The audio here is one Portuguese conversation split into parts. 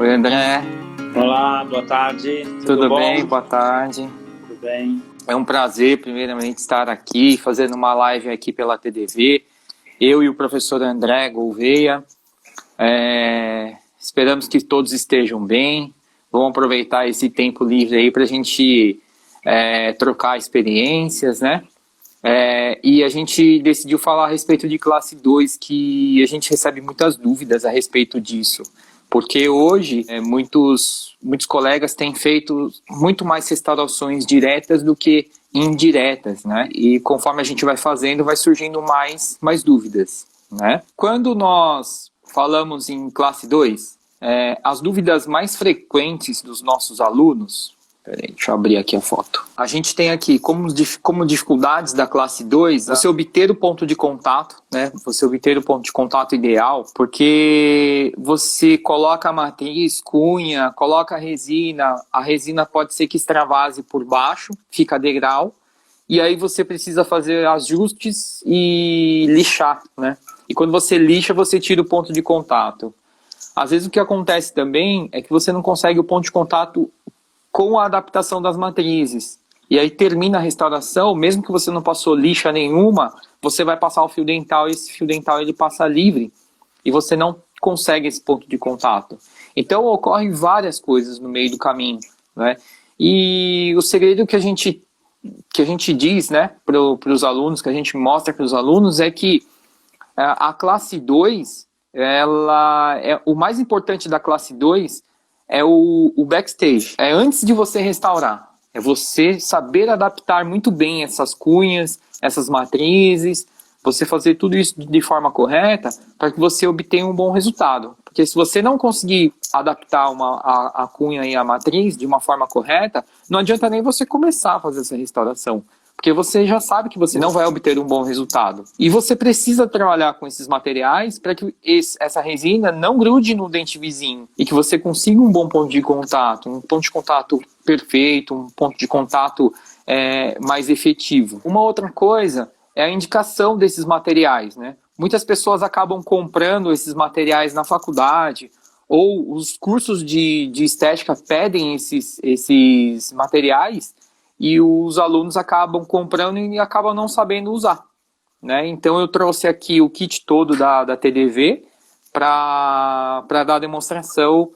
Oi, André. Olá, boa tarde. Tudo bom? bem? Boa tarde. Tudo bem. É um prazer, primeiramente, estar aqui, fazendo uma live aqui pela TDV. Eu e o professor André Gouveia. Esperamos que todos estejam bem. Vamos aproveitar esse tempo livre aí para a gente trocar experiências, né? E a gente decidiu falar a respeito de classe 2, que a gente recebe muitas dúvidas a respeito disso. Porque hoje muitos colegas têm feito muito mais restaurações diretas do que indiretas, né? E conforme a gente vai fazendo, vai surgindo mais dúvidas, né? Quando nós falamos em classe 2, as dúvidas mais frequentes dos nossos alunos... Peraí, deixa eu abrir aqui a foto. A gente tem aqui como dificuldades da classe 2, você obter o ponto de contato, né? Você obter o ponto de contato ideal, porque você coloca a matriz, cunha, coloca a resina pode ser que extravase por baixo, fica degrau, e aí você precisa fazer ajustes e lixar, né? E quando você lixa, você tira o ponto de contato. Às vezes o que acontece também é que você não consegue o ponto de contato com a adaptação das matrizes. E aí termina a restauração, mesmo que você não passou lixa nenhuma, você vai passar o fio dental e esse fio dental ele passa livre e você não consegue esse ponto de contato. Então ocorrem várias coisas no meio do caminho, né? E o segredo que a gente diz, né, para os alunos, que a gente mostra para os alunos é que a classe 2, o mais importante da classe 2 é o backstage, é antes de você restaurar, é você saber adaptar muito bem essas cunhas, essas matrizes, você fazer tudo isso de forma correta para que você obtenha um bom resultado. Porque se você não conseguir adaptar a cunha e a matriz de uma forma correta, não adianta nem você começar a fazer essa restauração. Porque você já sabe que você não vai obter um bom resultado. E você precisa trabalhar com esses materiais para que essa resina não grude no dente vizinho e que você consiga um bom ponto de contato, um ponto de contato perfeito, um ponto de contato mais efetivo. Uma outra coisa é a indicação desses materiais, né? Muitas pessoas acabam comprando esses materiais na faculdade ou os cursos de estética pedem esses materiais e os alunos acabam comprando e acabam não sabendo usar, né? Então eu trouxe aqui o kit todo da TDV para dar a demonstração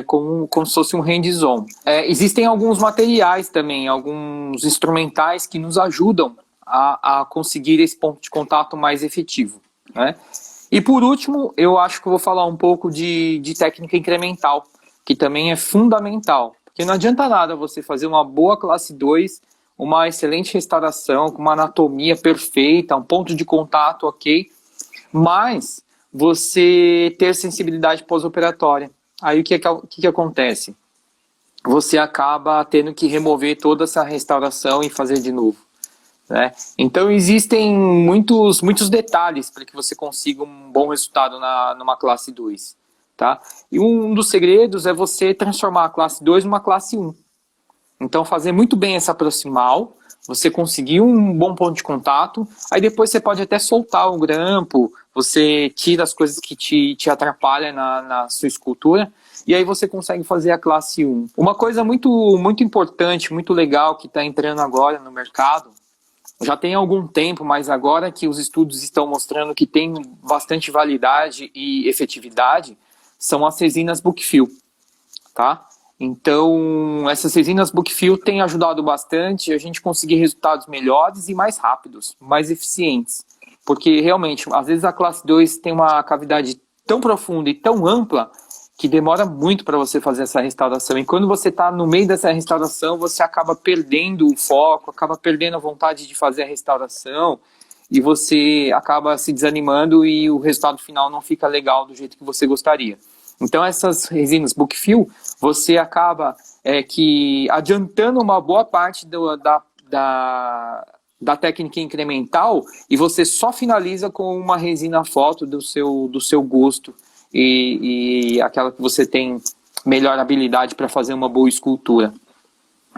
como se fosse um hands-on. Existem alguns materiais também, alguns instrumentais que nos ajudam a conseguir esse ponto de contato mais efetivo, né? E por último, eu acho que eu vou falar um pouco de técnica incremental, que também é fundamental. Porque não adianta nada você fazer uma boa classe 2, uma excelente restauração, com uma anatomia perfeita, um ponto de contato ok, mas você ter sensibilidade pós-operatória. Aí o que acontece? Você acaba tendo que remover toda essa restauração e fazer de novo, né? Então existem muitos detalhes para que você consiga um bom resultado numa classe 2. Tá? E um dos segredos é você transformar a classe 2 numa classe 1. Então fazer muito bem essa proximal, você conseguir um bom ponto de contato, aí depois você pode até soltar o grampo, você tira as coisas que te atrapalham na sua escultura, e aí você consegue fazer a classe 1. Uma coisa muito importante, muito legal que está entrando agora no mercado, já tem algum tempo, mas agora que os estudos estão mostrando que tem bastante validade e efetividade, são as resinas Bookfill, tá? Então, essas resinas Bookfill têm ajudado bastante a gente conseguir resultados melhores e mais rápidos, mais eficientes. Porque, realmente, às vezes a classe 2 tem uma cavidade tão profunda e tão ampla que demora muito para você fazer essa restauração. E quando você está no meio dessa restauração, você acaba perdendo o foco, acaba perdendo a vontade de fazer a restauração e você acaba se desanimando e o resultado final não fica legal do jeito que você gostaria. Então essas resinas Bookfill, você acaba adiantando uma boa parte da técnica incremental e você só finaliza com uma resina foto do seu gosto e aquela que você tem melhor habilidade para fazer uma boa escultura,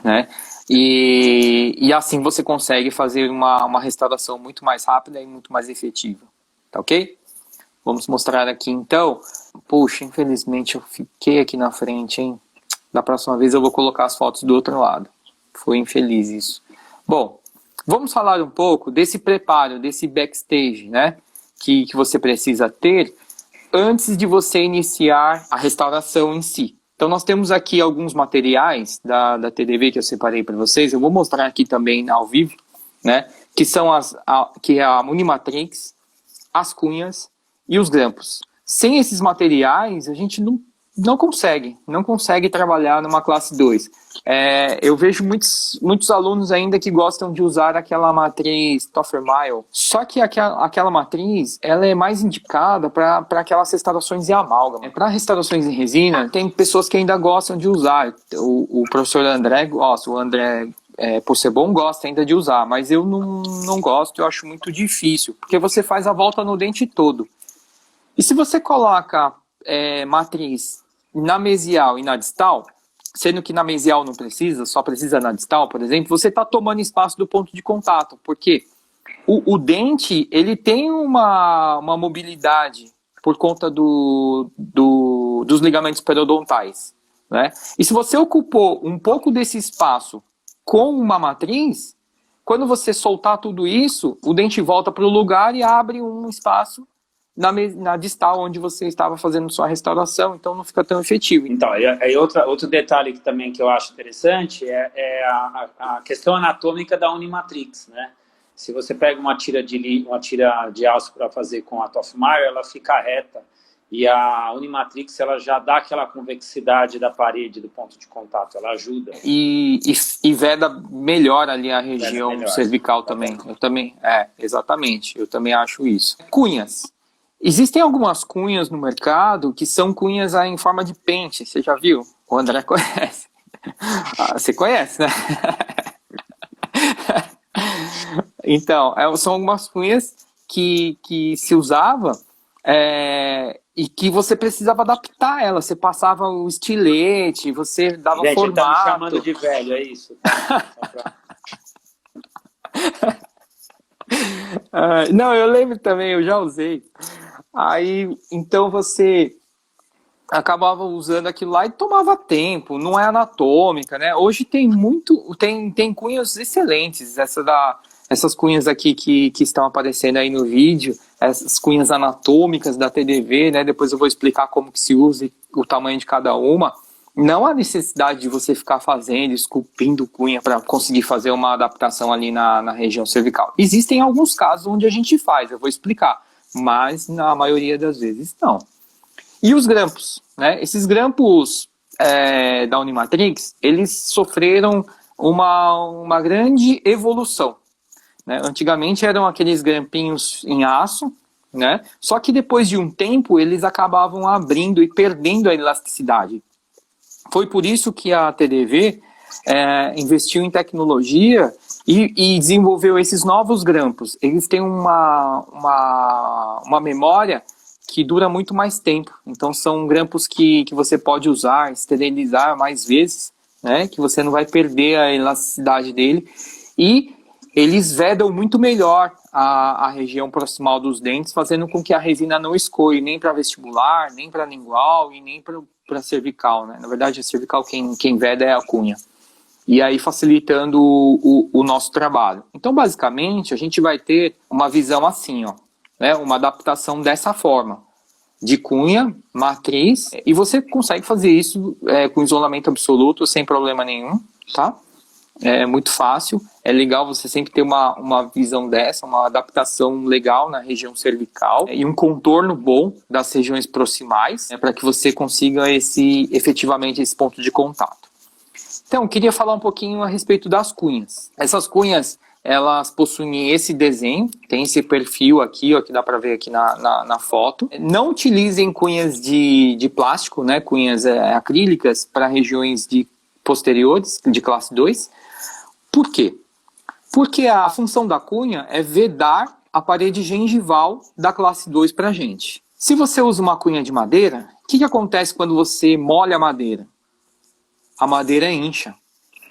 né? E assim você consegue fazer uma restauração muito mais rápida e muito mais efetiva, tá ok? Vamos mostrar aqui então Puxa, infelizmente eu fiquei aqui na frente, hein? Da próxima vez eu vou colocar as fotos do outro lado. Foi infeliz isso. Bom, vamos falar um pouco desse preparo, desse backstage, né? Que você precisa ter antes de você iniciar a restauração em si. Então nós temos aqui alguns materiais da TDV que eu separei para vocês. Eu vou mostrar aqui também ao vivo, né? Que são que é a Unimatrix, as cunhas e os grampos. Sem esses materiais, a gente não consegue trabalhar numa classe 2. Eu vejo muitos alunos ainda que gostam de usar aquela matriz Toffer-Mile, só que aquela matriz ela é mais indicada para aquelas restaurações em amálgama. Para restaurações em resina, tem pessoas que ainda gostam de usar. O professor André gosta, o André por ser bom, gosta ainda de usar, mas eu não gosto, eu acho muito difícil, porque você faz a volta no dente todo. E se você coloca matriz na mesial e na distal, sendo que na mesial não precisa, só precisa na distal, por exemplo, você está tomando espaço do ponto de contato, porque o dente ele tem uma mobilidade por conta dos ligamentos periodontais, né? E se você ocupou um pouco desse espaço com uma matriz, quando você soltar tudo isso, o dente volta para o lugar e abre um espaço na distal onde você estava fazendo sua restauração, então não fica tão efetivo. Então, aí outro detalhe que eu acho interessante é a questão anatômica da Unimatrix, né? Se você pega uma tira de aço para fazer com a Toffer-Mile, ela fica reta, e a Unimatrix ela já dá aquela convexidade da parede, do ponto de contato, ela ajuda. E veda melhor ali a região cervical também. Eu também, exatamente, eu também acho isso. Cunhas. Existem algumas cunhas no mercado que são cunhas em forma de pente, você já viu? O André conhece. Você conhece, né? Então, são algumas cunhas que se usava e que você precisava adaptar ela. Você passava o estilete, você dava Gente, formato. Tá me chamando de velho, é isso? Não, eu lembro também, eu já usei. Aí, então você acabava usando aquilo lá e tomava tempo, não é anatômica, né? Hoje tem tem cunhas excelentes, essas cunhas aqui que estão aparecendo aí no vídeo, essas cunhas anatômicas da TDV, né? Depois eu vou explicar como que se usa e o tamanho de cada uma. Não há necessidade de você ficar fazendo, esculpindo cunha para conseguir fazer uma adaptação ali na região cervical. Existem alguns casos onde a gente faz, eu vou explicar, mas na maioria das vezes não. E os grampos, né? Esses grampos da Unimatrix, eles sofreram uma grande evolução, né? Antigamente eram aqueles grampinhos em aço, né? Só que depois de um tempo eles acabavam abrindo e perdendo a elasticidade. Foi por isso que a TDV investiu em tecnologia e desenvolveu esses novos grampos. Eles têm uma memória que dura muito mais tempo. Então são grampos que você pode usar, esterilizar mais vezes, né? Que você não vai perder a elasticidade dele. E eles vedam muito melhor a região proximal dos dentes, fazendo com que a resina não escoe nem para vestibular, nem para lingual e nem para cervical, né? Na verdade, a cervical quem veda é a cunha. E aí facilitando o nosso trabalho. Então, basicamente, a gente vai ter uma visão assim, ó, né? Uma adaptação dessa forma, de cunha, matriz, e você consegue fazer isso com isolamento absoluto, sem problema nenhum, tá? É muito fácil, é legal você sempre ter uma visão dessa, uma adaptação legal na região cervical e um contorno bom das regiões proximais, para que você consiga efetivamente esse ponto de contato. Então, eu queria falar um pouquinho a respeito das cunhas. Essas cunhas, elas possuem esse desenho, tem esse perfil aqui, ó, que dá para ver aqui na foto. Não utilizem cunhas de plástico, né, cunhas acrílicas para regiões posteriores, de classe 2. Por quê? Porque a função da cunha é vedar a parede gengival da classe 2 para a gente. Se você usa uma cunha de madeira, o que acontece quando você molha a madeira? A madeira incha.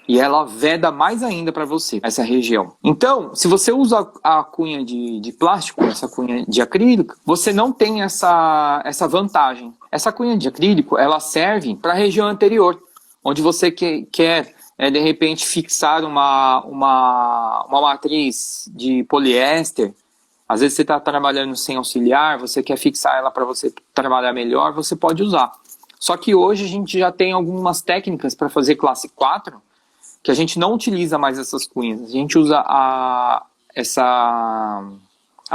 E ela veda mais ainda para você, essa região. Então, se você usa a cunha de plástico, essa cunha de acrílico, você não tem essa vantagem. Essa cunha de acrílico, ela serve para a região anterior, onde você quer de repente, fixar uma matriz de poliéster. Às vezes você está trabalhando sem auxiliar, você quer fixar ela para você trabalhar melhor, você pode usar. Só que hoje a gente já tem algumas técnicas para fazer classe 4, que a gente não utiliza mais essas cunhas. A gente usa a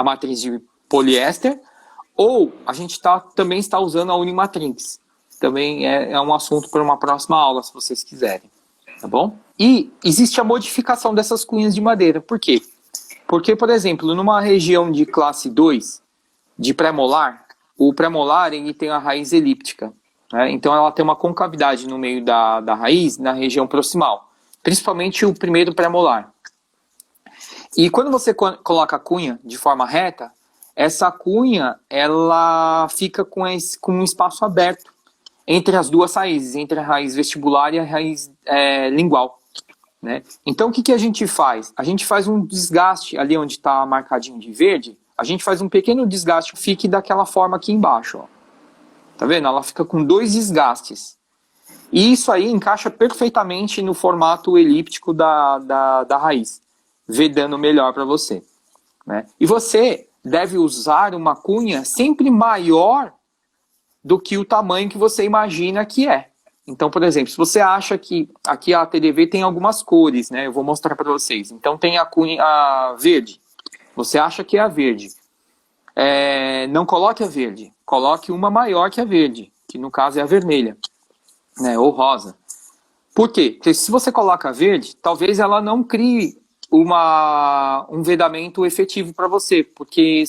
matriz de poliéster, ou a gente também está usando a Unimatrix. Também é um assunto para uma próxima aula, se vocês quiserem. Tá bom? E existe a modificação dessas cunhas de madeira. Por quê? Porque, por exemplo, numa região de classe 2, de pré-molar, o pré-molar ele tem a raiz elíptica. Né? Então ela tem uma concavidade no meio da raiz, na região proximal. Principalmente o primeiro pré-molar. E quando você coloca a cunha de forma reta, essa cunha ela fica com um espaço aberto entre as duas raízes, entre a raiz vestibular e a raiz lingual. Né? Então o que a gente faz? A gente faz um desgaste ali onde está marcadinho de verde, a gente faz um pequeno desgaste, fique daquela forma aqui embaixo. Ó. Tá vendo? Ela fica com 2 desgastes. E isso aí encaixa perfeitamente no formato elíptico da raiz, vedando melhor para você. Né? E você deve usar uma cunha sempre maior do que o tamanho que você imagina que é. Então, por exemplo, se você acha que aqui a TDV tem algumas cores, né? Eu vou mostrar para vocês. Então tem a cunha verde. Você acha que é a verde. Não coloque a verde. Coloque uma maior que a verde, que no caso é a vermelha. Né, ou rosa. Por quê? Porque se você coloca a verde, talvez ela não crie um vedamento efetivo para você, porque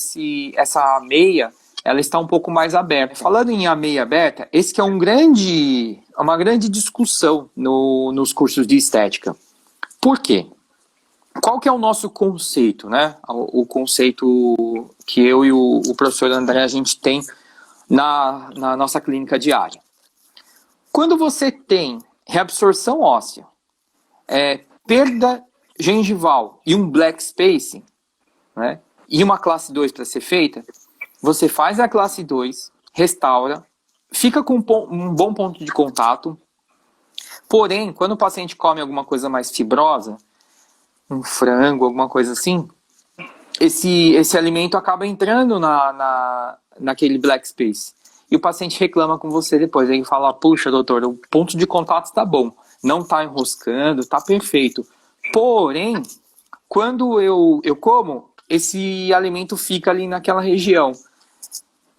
essa meia ela está um pouco mais aberta. Falando em meia aberta, esse que é uma grande discussão nos cursos de estética. Por quê? Qual que é o nosso conceito, né? O conceito que eu e o professor André a gente tem na nossa clínica diária. Quando você tem reabsorção óssea, perda gengival e um black space, né, e uma classe 2 para ser feita, você faz a classe 2, restaura, fica com um bom ponto de contato, porém, quando o paciente come alguma coisa mais fibrosa, um frango, alguma coisa assim, esse alimento acaba entrando naquele black space. E o paciente reclama com você depois. Ele fala, puxa, doutor, o ponto de contato está bom. Não está enroscando, está perfeito. Porém, quando eu como, esse alimento fica ali naquela região.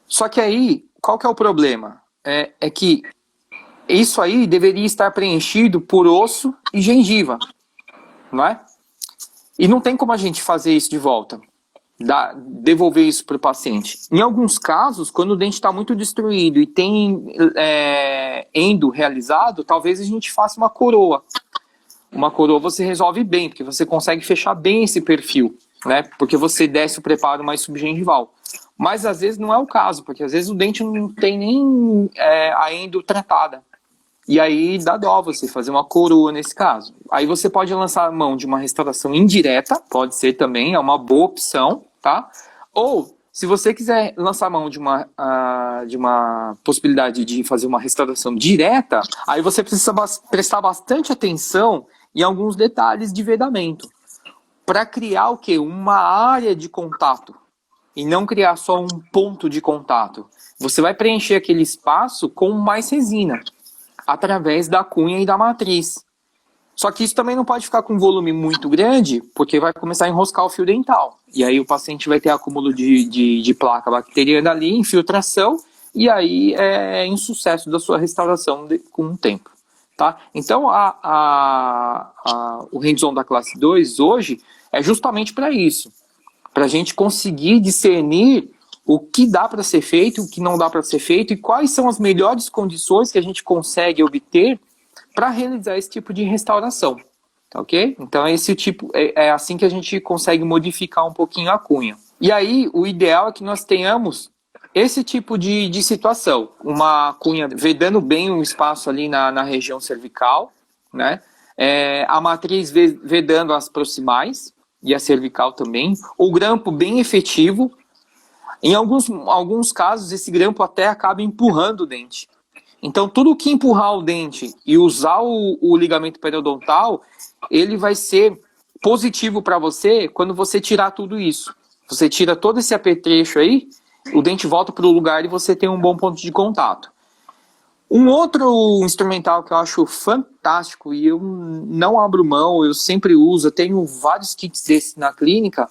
Só que aí, qual que é o problema? É que isso aí deveria estar preenchido por osso e gengiva. Não é? E não tem como a gente fazer isso de volta. Devolver isso para o paciente. Em alguns casos, quando o dente está muito destruído e tem endo realizado, talvez a gente faça uma coroa. Uma coroa você resolve bem, porque você consegue fechar bem esse perfil, né? Porque você desce o preparo mais subgengival. Mas às vezes não é o caso, porque às vezes o dente não tem nem a endo tratada. E aí dá dó você fazer uma coroa nesse caso. Aí você pode lançar a mão de uma restauração indireta, pode ser também, é uma boa opção, tá? Ou, se você quiser lançar a mão de uma possibilidade de fazer uma restauração direta, aí você precisa prestar bastante atenção em alguns detalhes de vedamento. Para criar o quê? Uma área de contato. E não criar só um ponto de contato. Você vai preencher aquele espaço com mais resina, através da cunha e da matriz. Só que isso também não pode ficar com um volume muito grande, porque vai começar a enroscar o fio dental. E aí o paciente vai ter acúmulo de placa bacteriana ali, infiltração, e aí é insucesso da sua restauração com o tempo. Tá? Então o hands-on da classe 2 hoje é justamente para isso. Para a gente conseguir discernir o que dá para ser feito, o que não dá para ser feito e quais são as melhores condições que a gente consegue obter para realizar esse tipo de restauração, tá ok? Então é assim que a gente consegue modificar um pouquinho a cunha. E aí o ideal é que nós tenhamos esse tipo de situação, uma cunha vedando bem o espaço ali na região cervical, né? a matriz vedando as proximais e a cervical também. O grampo bem efetivo. Em alguns casos, esse grampo até acaba empurrando o dente. Então, tudo que empurrar o dente e usar o ligamento periodontal, ele vai ser positivo para você quando você tirar tudo isso. Você tira todo esse apetrecho aí, o dente volta para o lugar e você tem um bom ponto de contato. Um outro instrumental que eu acho fantástico e eu não abro mão, eu sempre uso, eu tenho vários kits desses na clínica,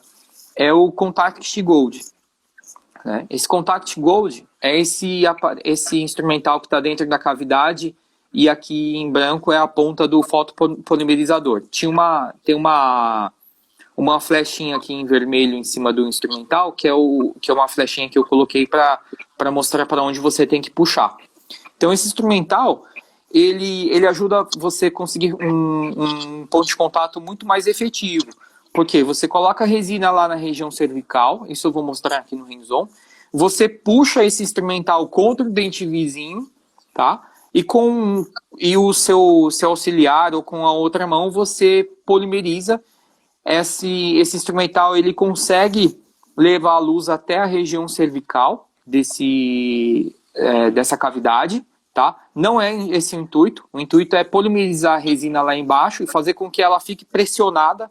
é o Contact Gold. Né? Esse Contact Gold é esse instrumental que está dentro da cavidade e aqui em branco é a ponta do fotopolimerizador. Tem uma flechinha aqui em vermelho em cima do instrumental, que é uma flechinha que eu coloquei para mostrar para onde você tem que puxar. Então esse instrumental, ele ajuda você a conseguir um ponto de contato muito mais efetivo. Porque você coloca a resina lá na região cervical, isso eu vou mostrar aqui no hands-on. Você puxa esse instrumental contra o dente vizinho, tá? E o seu auxiliar ou com a outra mão você polimeriza. Esse instrumental ele consegue levar a luz até a região cervical dessa cavidade, tá? Não é esse o intuito. O intuito é polimerizar a resina lá embaixo e fazer com que ela fique pressionada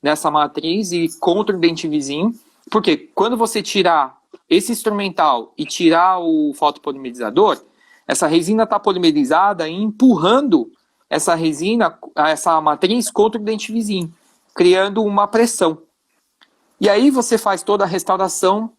nessa matriz e contra o dente vizinho. Porque quando você tirar esse instrumental e tirar o fotopolimerizador, essa resina está polimerizada e empurrando essa matriz contra o dente vizinho, criando uma pressão. E aí você faz toda a restauração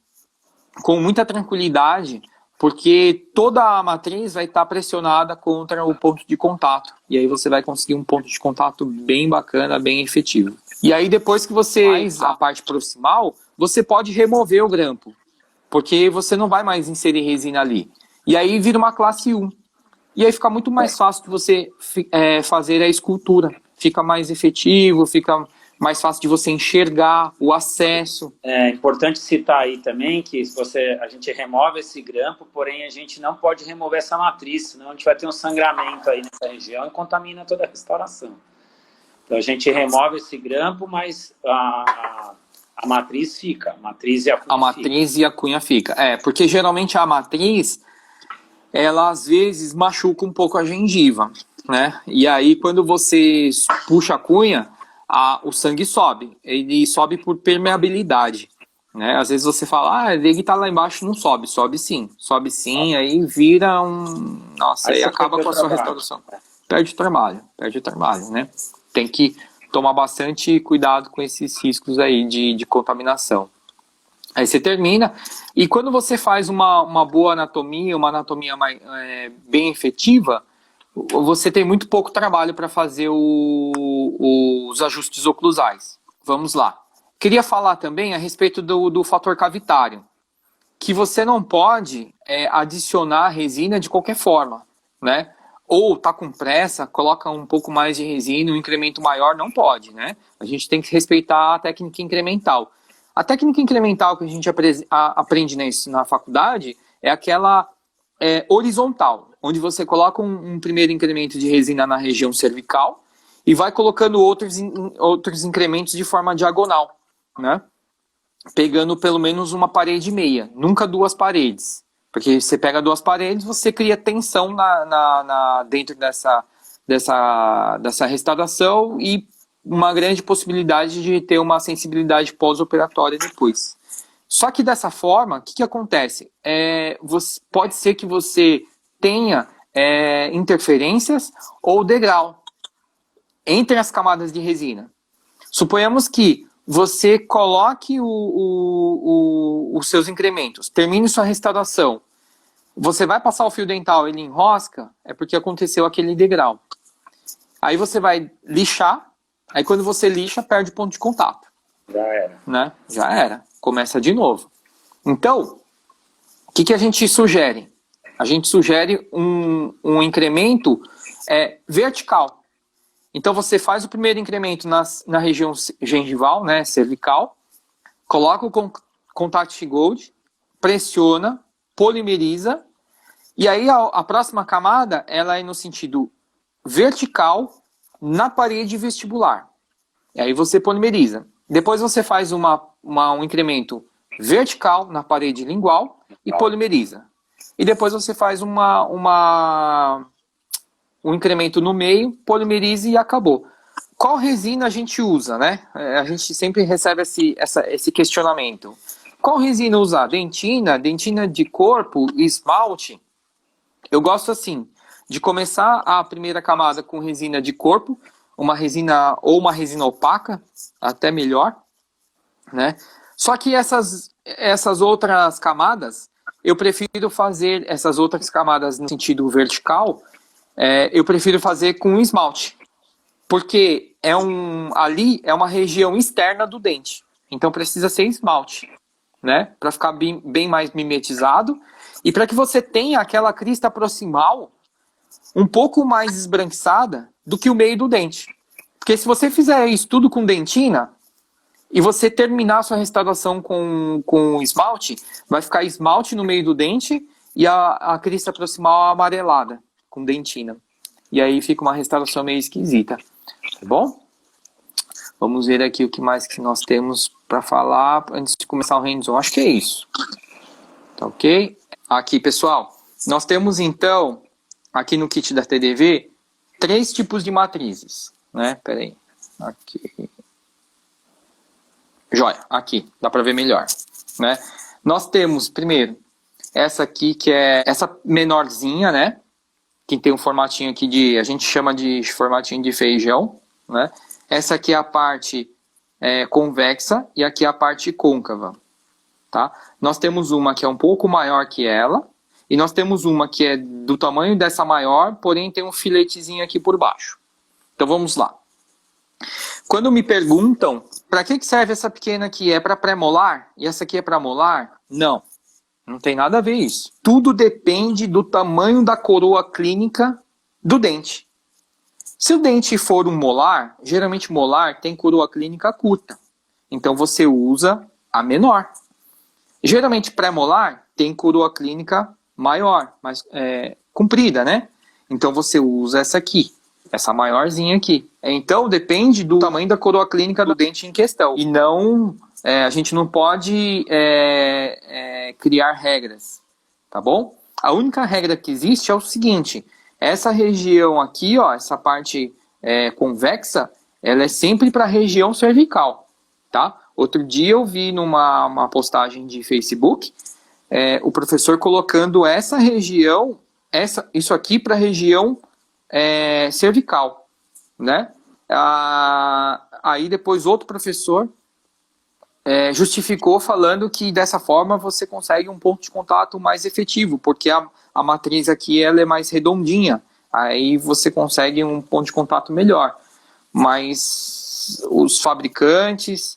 com muita tranquilidade, porque toda a matriz vai estar pressionada contra o ponto de contato. E aí você vai conseguir um ponto de contato bem bacana, bem efetivo. E aí depois que você faz a parte proximal, você pode remover o grampo, porque você não vai mais inserir resina ali. E aí vira uma classe 1. E aí fica muito mais fácil de você fazer a escultura. Fica mais efetivo, fica mais fácil de você enxergar o acesso. É importante citar aí também que a gente remove esse grampo, porém a gente não pode remover essa matriz, senão a gente vai ter um sangramento aí nessa região e contamina toda a restauração. Então a gente remove esse grampo, mas a matriz fica. A matriz e a cunha fica. Porque geralmente a matriz, ela às vezes machuca um pouco a gengiva, né? E aí quando você puxa a cunha, o sangue sobe. Ele sobe por permeabilidade, né? Às vezes você fala, ele tá lá embaixo, não sobe. Sobe sim, aí vira Nossa, aí acaba com a sua restauração. Perde o trabalho, né? Tem que tomar bastante cuidado com esses riscos aí de contaminação. Aí você termina, e quando você faz uma boa anatomia, uma anatomia bem efetiva, você tem muito pouco trabalho para fazer os ajustes oclusais. Vamos lá. Queria falar também a respeito do fator cavitário, que você não pode adicionar resina de qualquer forma, né? Ou tá com pressa, coloca um pouco mais de resina, um incremento maior, não pode, né? A gente tem que respeitar a técnica incremental. A técnica incremental que a gente aprende na faculdade é aquela horizontal, onde você coloca um primeiro incremento de resina na região cervical e vai colocando outros incrementos de forma diagonal, né? Pegando pelo menos uma parede e meia, nunca duas paredes. Porque você pega duas paredes, você cria tensão dentro dessa restauração e uma grande possibilidade de ter uma sensibilidade pós-operatória depois. Só que dessa forma, o que acontece? Pode ser que você tenha interferências ou degrau entre as camadas de resina. Suponhamos que você coloque os seus incrementos, termine sua restauração, você vai passar o fio dental, ele enrosca, é porque aconteceu aquele degrau. Aí você vai lixar, aí quando você lixa, perde o ponto de contato. Já era. Né? Já era. Começa de novo. Então, o que a gente sugere? A gente sugere um incremento vertical. Então você faz o primeiro incremento na região gengival, né, cervical, coloca o Contact Gold, pressiona, polimeriza, e aí a próxima camada ela é no sentido vertical, na parede vestibular. E aí você polimeriza. Depois você faz um incremento vertical na parede lingual e polimeriza. E depois você faz um incremento no meio, polimeriza e acabou. Qual resina a gente usa, né? A gente sempre recebe esse questionamento. Qual resina usar? Dentina de corpo, esmalte? Eu gosto assim, de começar a primeira camada com resina de corpo, uma resina opaca, até melhor, né? Só que essas outras camadas, eu prefiro fazer essas outras camadas no sentido vertical, eu prefiro fazer com esmalte. Porque ali é uma região externa do dente. Então precisa ser esmalte, né? Para ficar bem mais mimetizado. E para que você tenha aquela crista proximal um pouco mais esbranquiçada do que o meio do dente. Porque se você fizer isso tudo com dentina, e você terminar a sua restauração com esmalte, vai ficar esmalte no meio do dente e a crista proximal amarelada, com dentina. E aí fica uma restauração meio esquisita. Tá bom? Vamos ver aqui o que mais que nós temos para falar antes de começar o hands-on. Acho que é isso. Tá ok? Aqui, pessoal, nós temos então, aqui no kit da TDV, 3 tipos de matrizes. Né? Pera aí. Aqui. Joia, aqui, dá para ver melhor. Né? Nós temos, primeiro, essa aqui, que é essa menorzinha, né? Que tem um formatinho aqui a gente chama de formatinho de feijão, né? Essa aqui é a parte convexa e aqui é a parte côncava, tá? Nós temos uma que é um pouco maior que ela e nós temos uma que é do tamanho dessa maior, porém tem um filetezinho aqui por baixo. Então vamos lá. Quando me perguntam para que serve essa pequena aqui, é para pré-molar e essa aqui é para molar? Não. Não tem nada a ver isso. Tudo depende do tamanho da coroa clínica do dente. Se o dente for um molar, geralmente molar tem coroa clínica curta. Então você usa a menor. Geralmente pré-molar tem coroa clínica maior, mais comprida, né? Então você usa essa aqui, essa maiorzinha aqui. Então depende do tamanho da coroa clínica do dente em questão. E não... a gente não pode criar regras, tá bom? A única regra que existe é o seguinte, essa região aqui, ó, essa parte convexa, ela é sempre para a região cervical, tá? Outro dia eu vi numa postagem de Facebook, o professor colocando essa região, isso aqui para a região cervical, né? Aí depois outro professor justificou falando que dessa forma você consegue um ponto de contato mais efetivo, porque a matriz aqui ela é mais redondinha, aí você consegue um ponto de contato melhor. Mas os fabricantes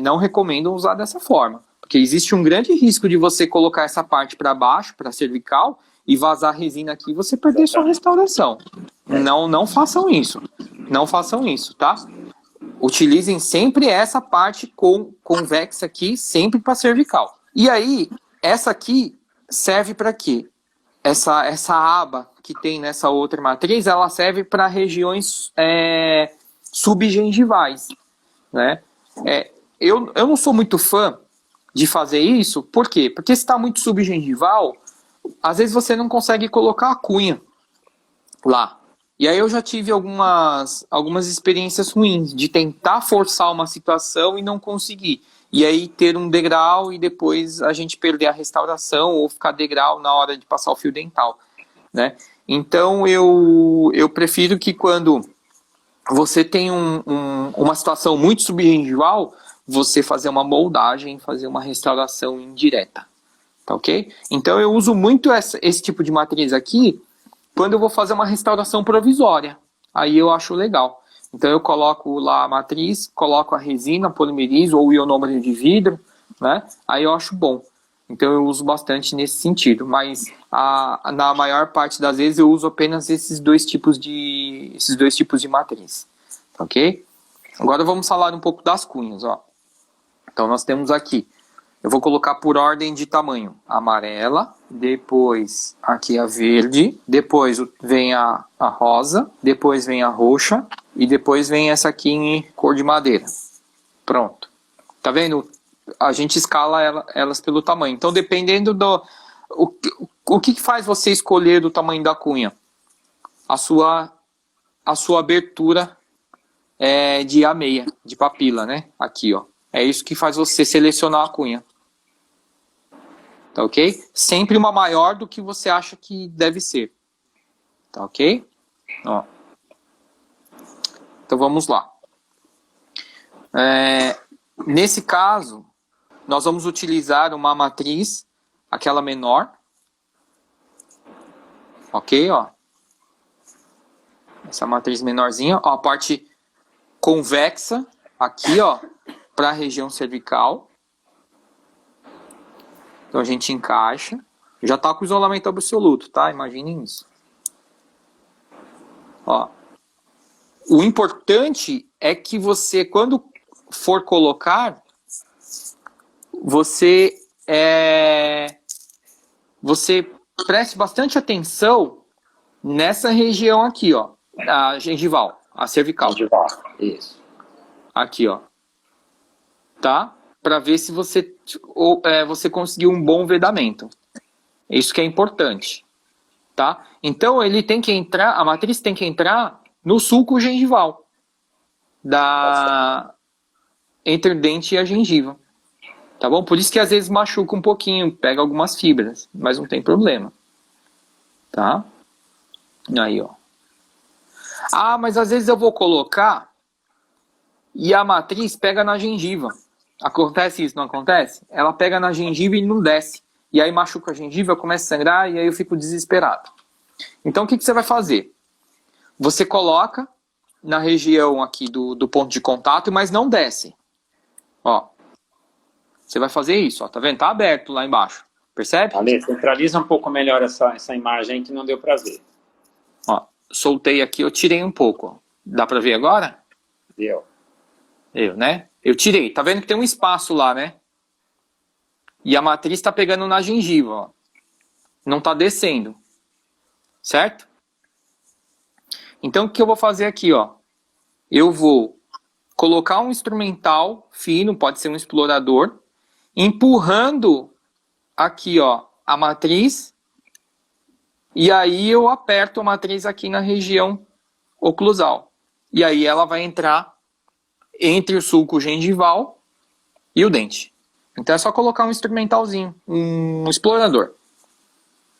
não recomendam usar dessa forma, porque existe um grande risco de você colocar essa parte para baixo, para cervical, e vazar a resina aqui e você perder sua restauração. Não façam isso. Não façam isso, tá? Utilizem sempre essa parte convexa aqui, sempre para cervical. E aí, essa aqui serve para quê? Essa aba que tem nessa outra matriz, ela serve para regiões subgengivais, né? Eu não sou muito fã de fazer isso, por quê? Porque se está muito subgengival, às vezes você não consegue colocar a cunha lá. E aí eu já tive algumas experiências ruins de tentar forçar uma situação e não conseguir. E aí ter um degrau e depois a gente perder a restauração ou ficar degrau na hora de passar o fio dental, né? Então eu prefiro que quando você tem uma situação muito subgengival, você fazer uma moldagem, fazer uma restauração indireta, tá ok? Então eu uso muito esse tipo de matriz aqui quando eu vou fazer uma restauração provisória. Aí eu acho legal. Então eu coloco lá a matriz, coloco a resina, polimerizo ou ionômero de vidro, né? Aí eu acho bom. Então eu uso bastante nesse sentido. Mas na maior parte das vezes eu uso apenas esses dois tipos de matriz. Ok? Agora vamos falar um pouco das cunhas, ó. Então nós temos aqui Eu vou colocar por ordem de tamanho. Amarela, depois aqui a verde, depois vem a rosa, depois vem a roxa e depois vem essa aqui em cor de madeira. Pronto. Tá vendo? A gente escala elas pelo tamanho. Então, dependendo do... O que faz você escolher o tamanho da cunha? A sua abertura de A6, de papila, né? Aqui, ó. É isso que faz você selecionar a cunha. Tá ok? Sempre uma maior do que você acha que deve ser. Tá ok? Ó. Então vamos lá. Nesse caso, nós vamos utilizar uma matriz, aquela menor. Ok? Ó. Essa matriz menorzinha. Ó, a parte convexa aqui, ó, para a região cervical. Então a gente encaixa. Já está com isolamento absoluto, tá? Imaginem isso. Ó. O importante é que você, quando for colocar, você preste bastante atenção nessa região aqui, ó. A gengival, a cervical. Gengival, isso. Aqui, ó. Tá? Para ver se você conseguiu um bom vedamento. Isso que é importante. Tá? Então, ele tem que entrar, a matriz tem que entrar no sulco gengival. Entre o dente e a gengiva. Tá bom? Por isso que às vezes machuca um pouquinho, pega algumas fibras, mas não tem problema. Tá? Aí, ó. Ah, mas às vezes eu vou colocar e a matriz pega na gengiva. Acontece isso, não acontece? Ela pega na gengiva e não desce. E aí machuca a gengiva, começa a sangrar e aí eu fico desesperado. Então o que você vai fazer? Você coloca na região aqui do ponto de contato, mas não desce. Ó. Você vai fazer isso, ó. Tá vendo? Tá aberto lá embaixo. Percebe? Ale, centraliza um pouco melhor essa imagem que não deu pra ver. Ó. Soltei aqui, eu tirei um pouco. Ó. Dá pra ver agora? Deu. Né? Eu tirei. Tá vendo que tem um espaço lá, né? E a matriz tá pegando na gengiva, ó. Não tá descendo. Certo? Então, o que eu vou fazer aqui, ó? Eu vou colocar um instrumental fino, pode ser um explorador, empurrando aqui, ó, a matriz. E aí eu aperto a matriz aqui na região oclusal. E aí ela vai entrar entre o sulco gengival e o dente. Então é só colocar um instrumentalzinho, um explorador.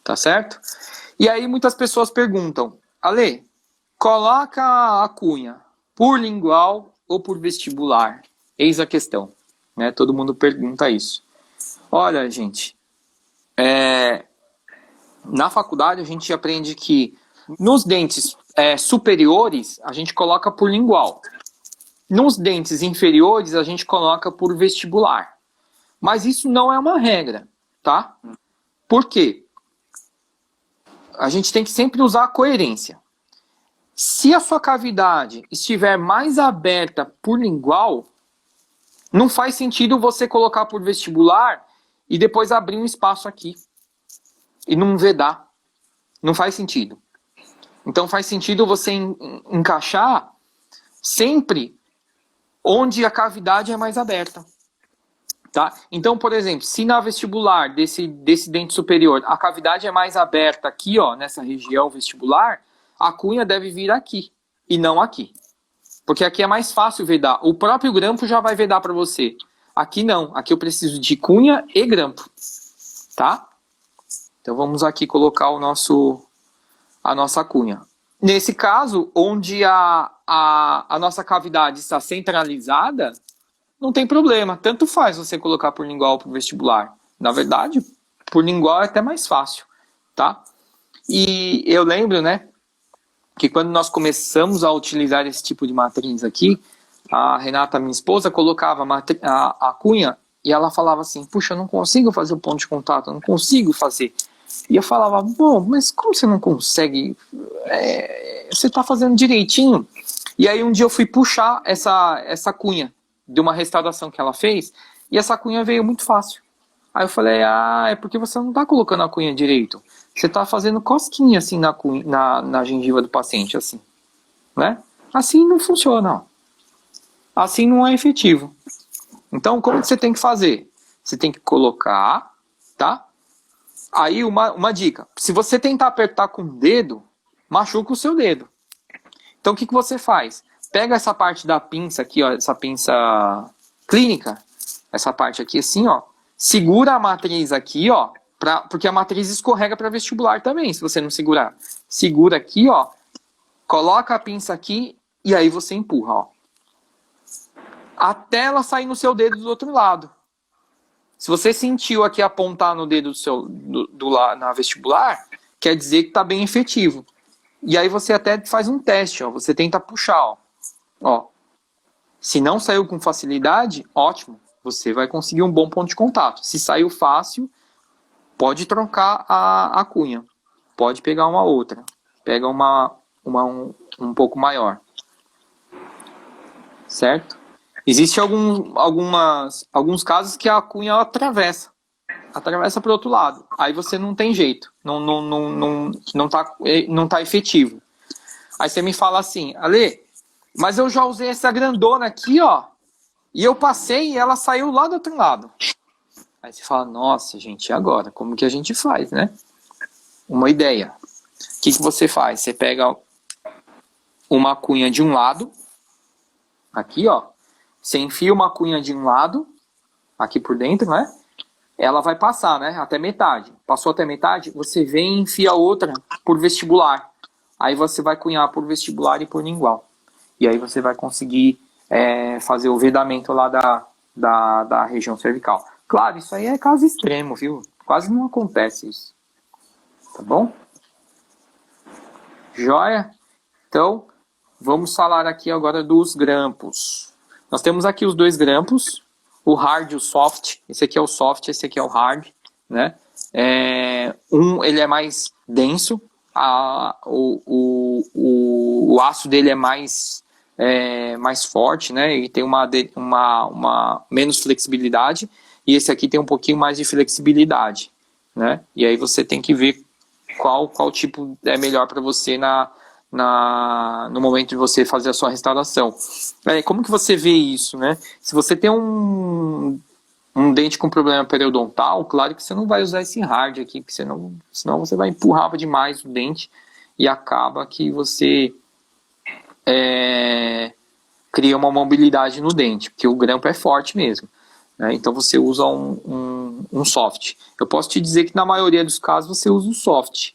Tá certo? E aí muitas pessoas perguntam, Ale, coloca a cunha por lingual ou por vestibular? Eis a questão. Né? Todo mundo pergunta isso. Olha, gente, na faculdade a gente aprende que nos dentes superiores a gente coloca por lingual. Nos dentes inferiores, a gente coloca por vestibular. Mas isso não é uma regra, tá? Por quê? A gente tem que sempre usar a coerência. Se a sua cavidade estiver mais aberta por lingual, não faz sentido você colocar por vestibular e depois abrir um espaço aqui e não vedar. Não faz sentido. Então faz sentido você encaixar sempre onde a cavidade é mais aberta. Tá? Então, por exemplo, se na vestibular desse dente superior a cavidade é mais aberta aqui, ó, nessa região vestibular, a cunha deve vir aqui e não aqui. Porque aqui é mais fácil vedar. O próprio grampo já vai vedar para você. Aqui não. Aqui eu preciso de cunha e grampo. Tá? Então vamos aqui colocar a nossa cunha. Nesse caso, onde a nossa cavidade está centralizada, não tem problema. Tanto faz você colocar por lingual ou por vestibular. Na verdade, por lingual é até mais fácil. Tá? E eu lembro, né, que quando nós começamos a utilizar esse tipo de matriz aqui, a Renata, minha esposa, colocava a cunha e ela falava assim, puxa, eu não consigo fazer o ponto de contato, eu não consigo fazer. E eu falava, bom, mas como você não consegue? Você está fazendo direitinho. E aí um dia eu fui puxar essa cunha de uma restauração que ela fez e essa cunha veio muito fácil. Aí eu falei, é porque você não tá colocando a cunha direito. Você tá fazendo cosquinha assim na gengiva do paciente, assim, né? Assim não funciona, ó. Assim não é efetivo. Então, como que você tem que fazer? Você tem que colocar, tá? Aí, uma dica. Se você tentar apertar com o dedo, machuca o seu dedo. Então, o que você faz? Pega essa parte da pinça aqui, ó, essa pinça clínica, essa parte aqui assim, ó. Segura a matriz aqui, ó, porque a matriz escorrega para vestibular também, se você não segurar. Segura aqui, ó. Coloca a pinça aqui e aí você empurra, ó. Até ela sair no seu dedo do outro lado. Se você sentiu aqui apontar no dedo na vestibular, quer dizer que está bem efetivo. E aí você até faz um teste, ó. Você tenta puxar, ó. Se não saiu com facilidade, ótimo. Você vai conseguir um bom ponto de contato. Se saiu fácil, pode trocar a cunha. Pode pegar uma outra. Pega um pouco maior. Certo? Existem alguns casos que a cunha atravessa para o outro lado. Aí você não tem jeito. Não tá efetivo. Aí você me fala assim, Ale, mas eu já usei essa grandona aqui, ó, e eu passei e ela saiu lá do outro lado. Aí você fala, nossa, gente, e agora? Como que a gente faz, né? Uma ideia. O que você faz? Você pega uma cunha de um lado, aqui, ó. Você enfia uma cunha de um lado, aqui por dentro, né? Ela vai passar, né? Até metade. Passou até metade, você vem e enfia outra por vestibular. Aí você vai cunhar por vestibular e por lingual. E aí você vai conseguir fazer o vedamento lá da região cervical. Claro, isso aí é caso extremo, viu? Quase não acontece isso. Tá bom? Joia? Então, vamos falar aqui agora dos grampos. Nós temos aqui os dois grampos, o hard e o soft. Esse aqui é o soft, esse aqui é o hard, né? Ele é mais denso, o aço dele é mais forte, né? Ele tem uma menos flexibilidade, e esse aqui tem um pouquinho mais de flexibilidade, né? E aí você tem que ver qual tipo é melhor para você no momento de você fazer a sua restauração. Como que você vê isso, né? Se você tem um dente com problema periodontal, claro que você não vai usar esse hard aqui, porque senão você vai empurrar demais o dente e acaba que você cria uma mobilidade no dente, porque o grampo é forte mesmo, né? Então você usa um soft. Eu posso te dizer que na maioria dos casos você usa o soft,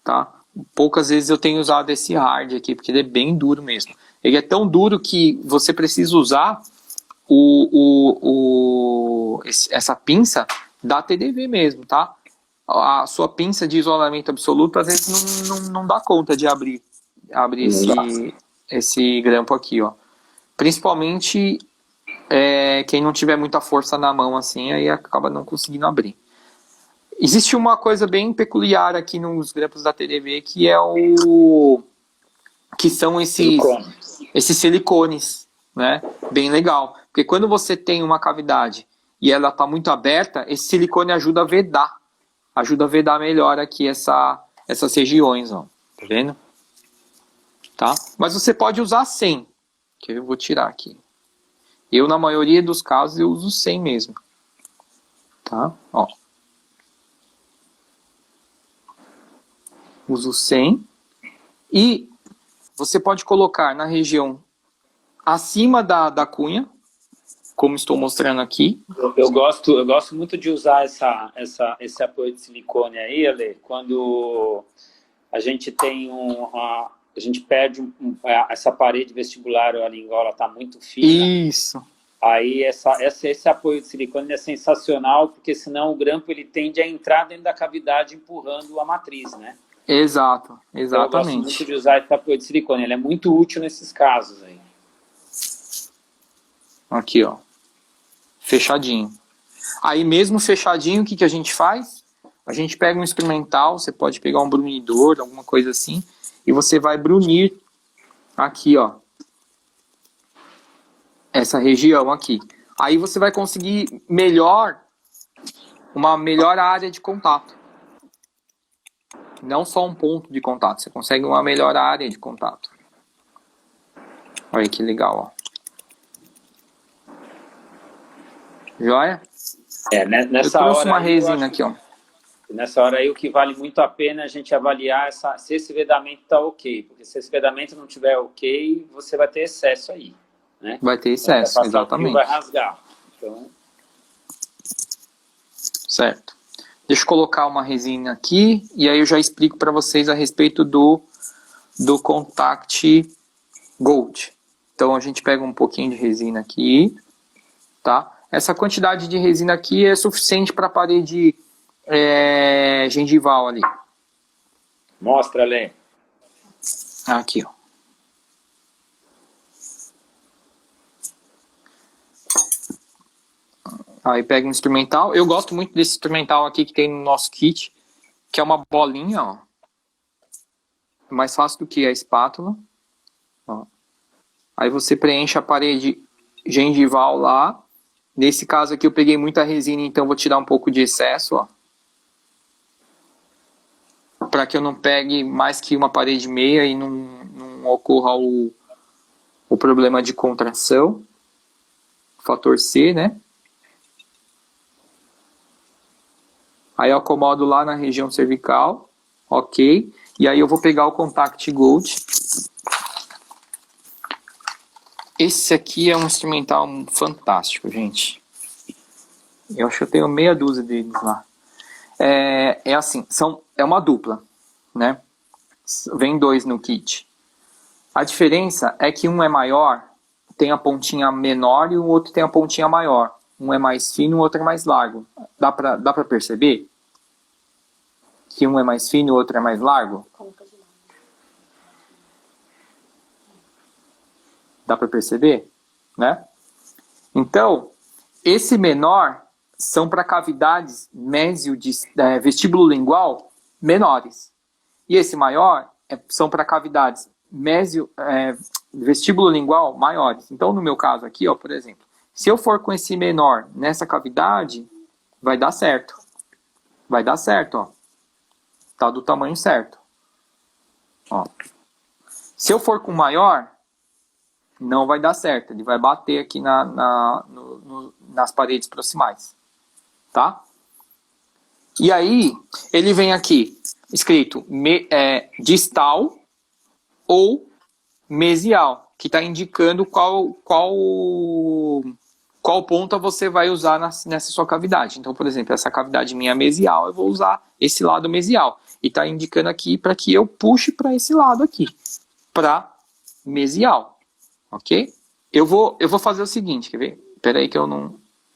tá? Poucas vezes eu tenho usado esse hard aqui, porque ele é bem duro mesmo. Ele é tão duro que você precisa usar essa pinça da TDV mesmo, tá? A sua pinça de isolamento absoluto às vezes não dá conta de abrir esse grampo aqui, ó. Principalmente quem não tiver muita força na mão assim, aí acaba não conseguindo abrir. Existe uma coisa bem peculiar aqui nos grampos da TDV, que são esses silicones, né? Bem legal. Porque quando você tem uma cavidade e ela está muito aberta, esse silicone ajuda a vedar melhor aqui essas regiões, ó. Tá vendo? Tá? Mas você pode usar sem, que eu vou tirar aqui. Eu, na maioria dos casos, eu uso sem mesmo. Tá? Ó. Uso 100 e você pode colocar na região acima da cunha, como estou mostrando aqui. Eu gosto muito de usar esse apoio de silicone aí, Ale, quando a gente tem a gente perde essa parede vestibular ou a lingola está muito fina. Isso. Aí esse apoio de silicone é sensacional, porque senão o grampo ele tende a entrar dentro da cavidade empurrando a matriz, né? Exato, exatamente. Eu gosto muito de usar esse apoio de silicone, ele é muito útil nesses casos aí. Aqui, ó. Fechadinho. Aí mesmo fechadinho, o que a gente faz? A gente pega um instrumental, você pode pegar um brunidor, alguma coisa assim, e você vai brunir aqui, ó. Essa região aqui. Aí você vai conseguir melhor uma melhor área de contato. Não só um ponto de contato, você consegue uma melhor área de contato. Olha que legal, ó. Joia? Nessa eu trouxe hora uma resina aqui, ó. Nessa hora aí, o que vale muito a pena é a gente avaliar se esse vedamento está ok. Porque se esse vedamento não tiver ok, você vai ter excesso aí. Né? Vai ter excesso, vai exatamente. Vai rasgar. Então... Certo. Deixa eu colocar uma resina aqui e aí eu já explico para vocês a respeito do Contact Gold. Então a gente pega um pouquinho de resina aqui, tá? Essa quantidade de resina aqui é suficiente para a parede gengival ali. Mostra, Lê. Aqui, ó. Aí pega um instrumental. Eu gosto muito desse instrumental aqui que tem no nosso kit, que é uma bolinha, ó. É mais fácil do que a espátula. Ó. Aí você preenche a parede gengival lá. Nesse caso aqui eu peguei muita resina, então vou tirar um pouco de excesso, ó. Para que eu não pegue mais que uma parede meia e não ocorra o problema de contração. Fator C, né? Aí eu acomodo lá na região cervical, ok. E aí eu vou pegar o Contact Gold. Esse aqui é um instrumental fantástico, gente. Eu acho que eu tenho meia dúzia deles lá. É assim, é uma dupla, né? Vem 2 no kit. A diferença é que um é maior, tem a pontinha menor e o outro tem a pontinha maior. Um é mais fino e o outro é mais largo. Dá pra perceber? Que um é mais fino e o outro é mais largo? Dá pra perceber? Né? Então, esse menor são para cavidades vestíbulo lingual menores. E esse maior são para cavidades vestíbulo lingual maiores. Então, no meu caso aqui, ó, por exemplo, se eu for com esse menor nessa cavidade, vai dar certo. Vai dar certo, ó. Tá do tamanho certo. Ó. Se eu for com maior, não vai dar certo. Ele vai bater aqui nas paredes proximais. Tá? E aí, ele vem aqui, escrito distal ou mesial, que está indicando qual ponta você vai usar nessa sua cavidade. Então, por exemplo, essa cavidade minha mesial, eu vou usar esse lado mesial. E está indicando aqui para que eu puxe para esse lado aqui, para mesial. Ok? Eu vou fazer o seguinte, quer ver? Espera aí que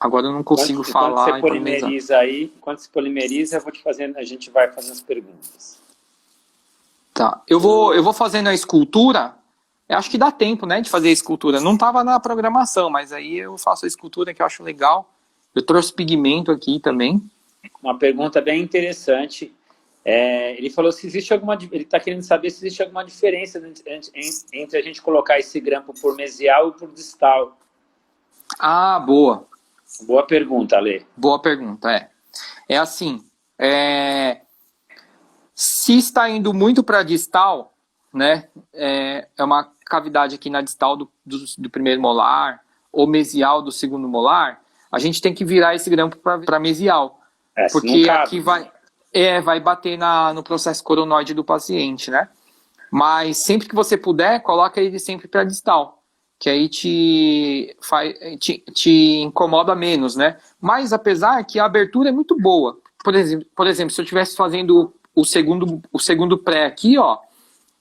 agora eu não consigo falar. Quando você polimeriza, a gente vai fazer as perguntas. Tá. Eu vou fazendo a escultura. Eu acho que dá tempo, né, de fazer a escultura. Não estava na programação, mas aí eu faço a escultura que eu acho legal. Eu trouxe pigmento aqui também. Uma pergunta bem interessante. Ele falou se existe ele está querendo saber se existe alguma diferença entre a gente colocar esse grampo por mesial e por distal. Ah, boa. Boa pergunta, Ale. Boa pergunta, É assim, se está indo muito para distal, né, é uma cavidade aqui na distal do primeiro molar, ou mesial do segundo molar, a gente tem que virar esse grampo para mesial. Porque aqui vai bater no processo coronoide do paciente, né? Mas sempre que você puder, coloca ele sempre para distal, que aí te incomoda menos, né? Mas apesar que a abertura é muito boa. Por exemplo, se eu estivesse fazendo o segundo pré aqui, ó,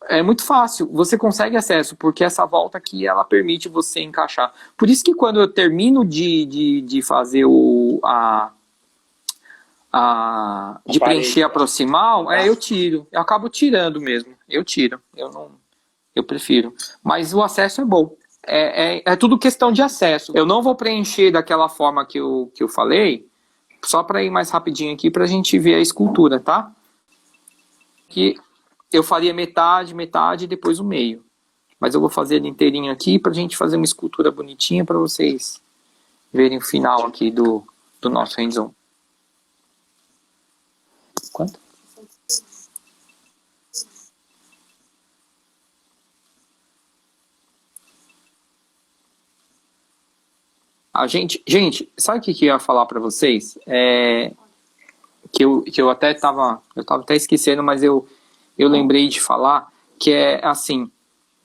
é muito fácil, você consegue acesso, porque essa volta aqui, ela permite você encaixar. Por isso que quando eu termino de fazer de preencher a proximal, eu tiro. Eu acabo tirando mesmo. Eu tiro. Eu prefiro. Mas o acesso é bom. É tudo questão de acesso. Eu não vou preencher daquela forma que eu falei, só para ir mais rapidinho aqui, para a gente ver a escultura, tá? Que eu faria metade e depois o meio. Mas eu vou fazer ele inteirinho aqui para a gente fazer uma escultura bonitinha para vocês verem o final aqui do nosso hands-on. Quanto? Gente, sabe o que eu ia falar para vocês? Que eu até estava até esquecendo, mas eu lembrei de falar, que é assim,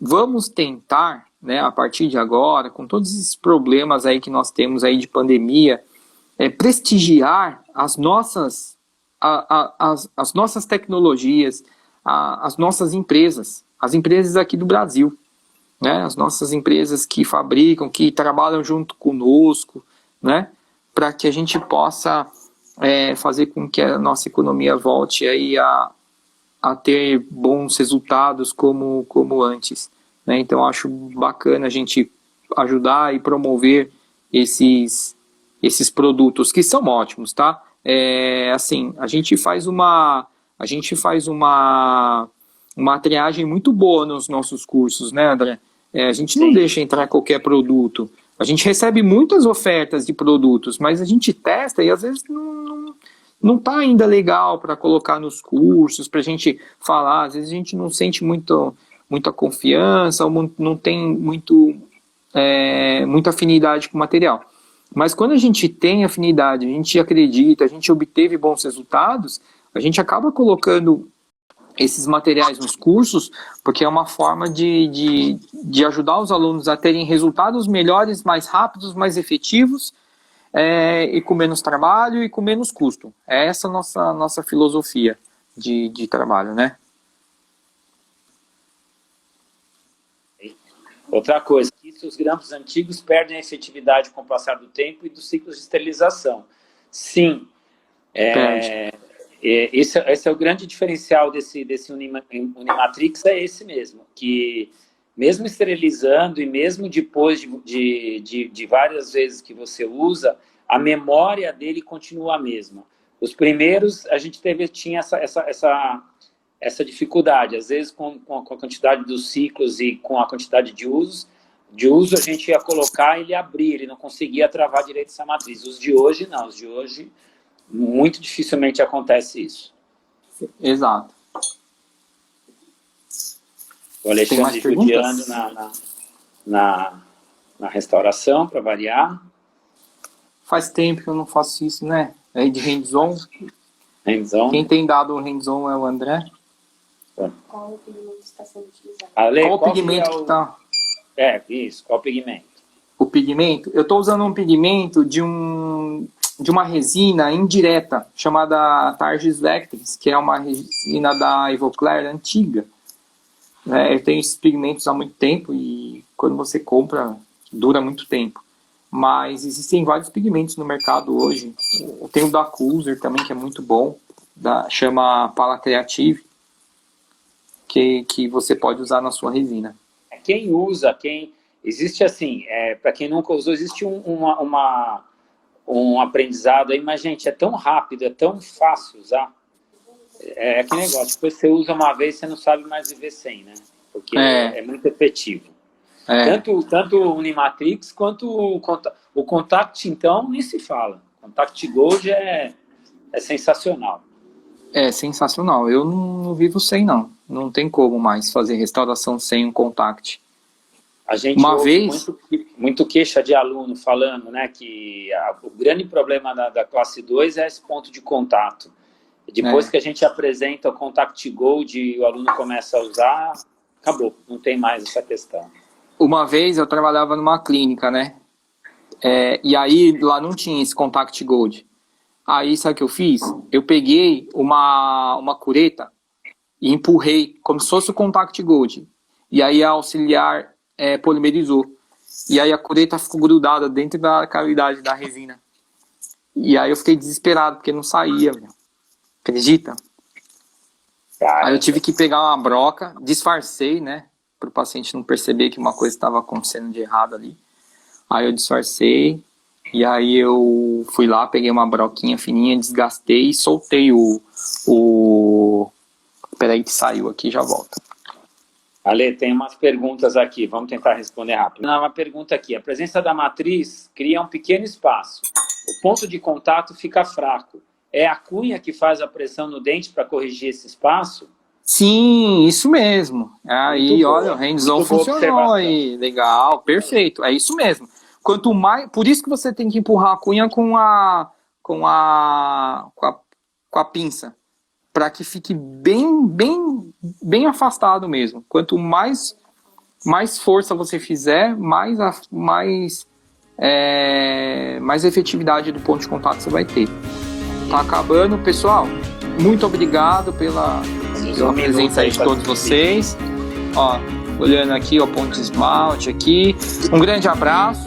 vamos tentar, né, a partir de agora, com todos esses problemas aí que nós temos aí de pandemia, prestigiar as nossas tecnologias, as nossas empresas, as empresas aqui do Brasil, né, as nossas empresas que fabricam, que trabalham junto conosco, né, para que a gente possa fazer com que a nossa economia volte aí a ter bons resultados como antes, né? Então acho bacana a gente ajudar e promover esses produtos que são ótimos, tá? Assim, a gente faz uma triagem muito boa nos nossos cursos, né, André? A gente não deixa entrar qualquer produto. A gente recebe muitas ofertas de produtos, mas a gente testa e às vezes não está ainda legal para colocar nos cursos, para a gente falar. Às vezes a gente não sente muita confiança, ou não tem muita afinidade com o material. Mas quando a gente tem afinidade, a gente acredita, a gente obteve bons resultados, a gente acaba colocando esses materiais nos cursos, porque é uma forma de ajudar os alunos a terem resultados melhores, mais rápidos, mais efetivos, e com menos trabalho e com menos custo. É essa nossa filosofia de trabalho, né? Outra coisa, os grampos antigos perdem a efetividade com o passar do tempo e dos ciclos de esterilização. Sim, esse é o grande diferencial desse Unimatrix, é esse mesmo, que mesmo esterilizando e mesmo depois de várias vezes que você usa, a memória dele continua a mesma. Os primeiros, a gente tinha essa dificuldade, às vezes com a quantidade dos ciclos e com a quantidade de uso, a gente ia colocar e ele abrir, ele não conseguia travar direito essa matriz. Os de hoje, não. Os de hoje, muito dificilmente acontece isso. Exato. O Alexandre judiando na restauração, para variar. Faz tempo que eu não faço isso, né? É de hands-on. Quem tem dado o hands-on é o André. Qual o pigmento está sendo utilizado? Qual o pigmento que está... Isso. Qual o pigmento? O pigmento? Eu estou usando um pigmento de uma resina indireta, chamada Targis Vectris, que é uma resina da Ivoclar antiga. Eu tenho esses pigmentos há muito tempo e quando você compra, dura muito tempo. Mas existem vários pigmentos no mercado hoje. Tem o da Cooser também, que é muito bom, chama Pala Creative, que você pode usar na sua resina. Quem usa, existe assim, para quem nunca usou, existe um aprendizado aí, mas, gente, é tão rápido, é tão fácil usar. É aquele negócio, depois você usa uma vez, você não sabe mais viver sem, né? Porque é muito efetivo. Tanto o Unimatrix quanto o Contact, então, nem se fala. Contact Gold é sensacional. É sensacional. Eu não vivo sem, não. Não tem como mais fazer restauração sem um Contact. A gente ouve muito queixa de aluno falando, né, que o grande problema da classe 2 é esse ponto de contato. Depois que a gente apresenta o Contact Gold e o aluno começa a usar, acabou, não tem mais essa questão. Uma vez eu trabalhava numa clínica, né? E aí lá não tinha esse Contact Gold. Aí sabe o que eu fiz? Eu peguei uma cureta e empurrei como se fosse o Contact Gold. E aí a auxiliar polimerizou. E aí a cureta ficou grudada dentro da cavidade da resina. E aí eu fiquei desesperado, porque não saía, meu. Acredita? Aí eu tive que pegar uma broca, disfarcei, né? Para o paciente não perceber que uma coisa estava acontecendo de errado ali. Aí eu disfarcei, e aí eu fui lá, peguei uma broquinha fininha, desgastei e soltei Peraí que saiu aqui, já volta. Ale, tem umas perguntas aqui, vamos tentar responder rápido. Uma pergunta aqui, a presença da matriz cria um pequeno espaço. O ponto de contato fica fraco. é a cunha que faz a pressão no dente para corrigir esse espaço? Sim, isso mesmo. Aí, olha, o hands-on funcionou aí. Legal, perfeito. É isso mesmo. Quanto mais, por isso que você tem que empurrar a cunha com a pinça, para que fique bem afastado mesmo. Quanto mais força você fizer, mais efetividade do ponto de contato você vai ter. Tá acabando, pessoal. Muito obrigado pela presença aí de todos vocês. Ó, olhando aqui, ó, ponto de esmalte aqui. Um grande abraço.